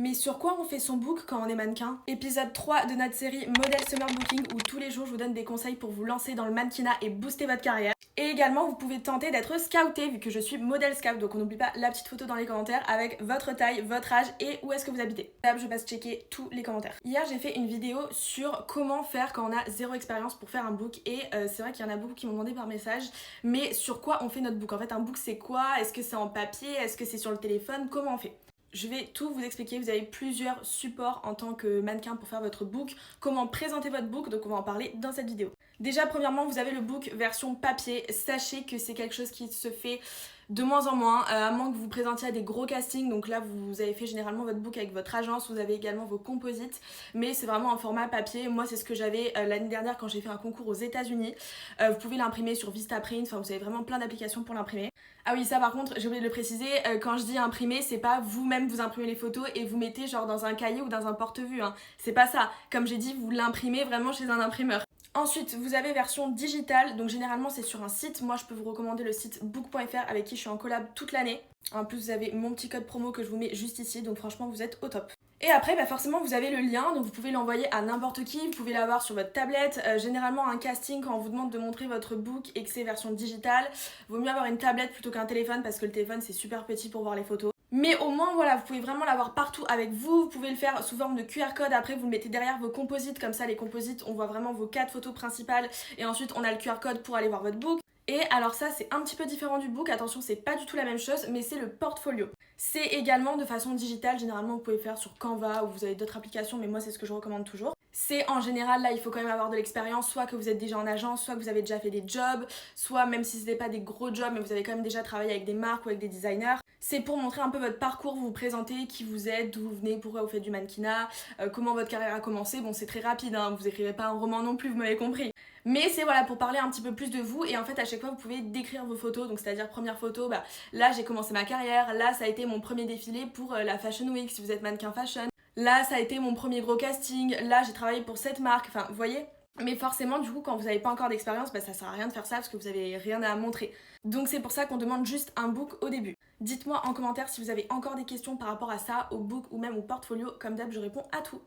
Mais sur quoi on fait son book quand on est mannequin? Épisode 3 de notre série Model Summer Booking où tous les jours je vous donne des conseils pour vous lancer dans le mannequinat et booster votre carrière. Et également vous pouvez tenter d'être scouté vu que je suis modèle scout, donc on n'oublie pas la petite photo dans les commentaires avec votre taille, votre âge et où est-ce que vous habitez. Là je passe checker tous les commentaires. Hier j'ai fait une vidéo sur comment faire quand on a zéro expérience pour faire un book et c'est vrai qu'il y en a beaucoup qui m'ont demandé par message, mais sur quoi on fait notre book? En fait un book c'est quoi? Est-ce que c'est en papier? Est-ce que c'est sur le téléphone? Comment on fait? Je vais tout vous expliquer, vous avez plusieurs supports en tant que mannequin pour faire votre book, comment présenter votre book, donc on va en parler dans cette vidéo. Déjà premièrement vous avez le book version papier, sachez que c'est quelque chose qui se fait de moins en moins, à moins que vous présentiez à des gros castings, donc là vous avez fait généralement votre book avec votre agence, vous avez également vos composites, mais c'est vraiment un format papier. Moi c'est ce que j'avais l'année dernière quand j'ai fait un concours aux États-Unis. Vous pouvez l'imprimer sur Vistaprint, enfin vous avez vraiment plein d'applications pour l'imprimer. Ah oui, ça par contre j'ai oublié de le préciser, quand je dis imprimer c'est pas vous-même vous imprimez les photos et vous mettez genre dans un cahier ou dans un porte-vue, hein. C'est pas ça, comme j'ai dit vous l'imprimez vraiment chez un imprimeur. Ensuite, vous avez version digitale, donc généralement c'est sur un site. Moi je peux vous recommander le site book.fr avec qui je suis en collab toute l'année. En plus vous avez mon petit code promo que je vous mets juste ici, donc franchement vous êtes au top. Et après forcément vous avez le lien, donc vous pouvez l'envoyer à n'importe qui, vous pouvez l'avoir sur votre tablette. Généralement un casting quand on vous demande de montrer votre book et que c'est version digitale, vaut mieux avoir une tablette plutôt qu'un téléphone parce que le téléphone c'est super petit pour voir les photos. Mais au moins voilà, vous pouvez vraiment l'avoir partout avec vous pouvez le faire sous forme de QR code, après vous le mettez derrière vos composites, comme ça les composites on voit vraiment vos 4 photos principales et ensuite on a le QR code pour aller voir votre book. Et alors ça c'est un petit peu différent du book, attention c'est pas du tout la même chose mais c'est le portfolio. C'est également de façon digitale, généralement vous pouvez faire sur Canva ou vous avez d'autres applications mais moi c'est ce que je recommande toujours. C'est en général là il faut quand même avoir de l'expérience, soit que vous êtes déjà en agence, soit que vous avez déjà fait des jobs, soit même si ce n'est pas des gros jobs mais vous avez quand même déjà travaillé avec des marques ou avec des designers. C'est pour montrer un peu votre parcours, vous présenter qui vous êtes, d'où vous venez, pourquoi vous faites du mannequinat, comment votre carrière a commencé. Bon c'est très rapide, hein, vous écrivez pas un roman non plus, vous m'avez compris. Mais c'est voilà pour parler un petit peu plus de vous et en fait à chaque fois vous pouvez décrire vos photos, donc c'est-à-dire première photo, là j'ai commencé ma carrière, là ça a été mon premier défilé pour la Fashion Week si vous êtes mannequin fashion, là ça a été mon premier gros casting, là j'ai travaillé pour cette marque, enfin vous voyez. Mais forcément du coup quand vous n'avez pas encore d'expérience ça sert à rien de faire ça parce que vous avez rien à montrer. Donc c'est pour ça qu'on demande juste un book au début. Dites-moi en commentaire si vous avez encore des questions par rapport à ça, au book ou même au portfolio, comme d'hab je réponds à tout.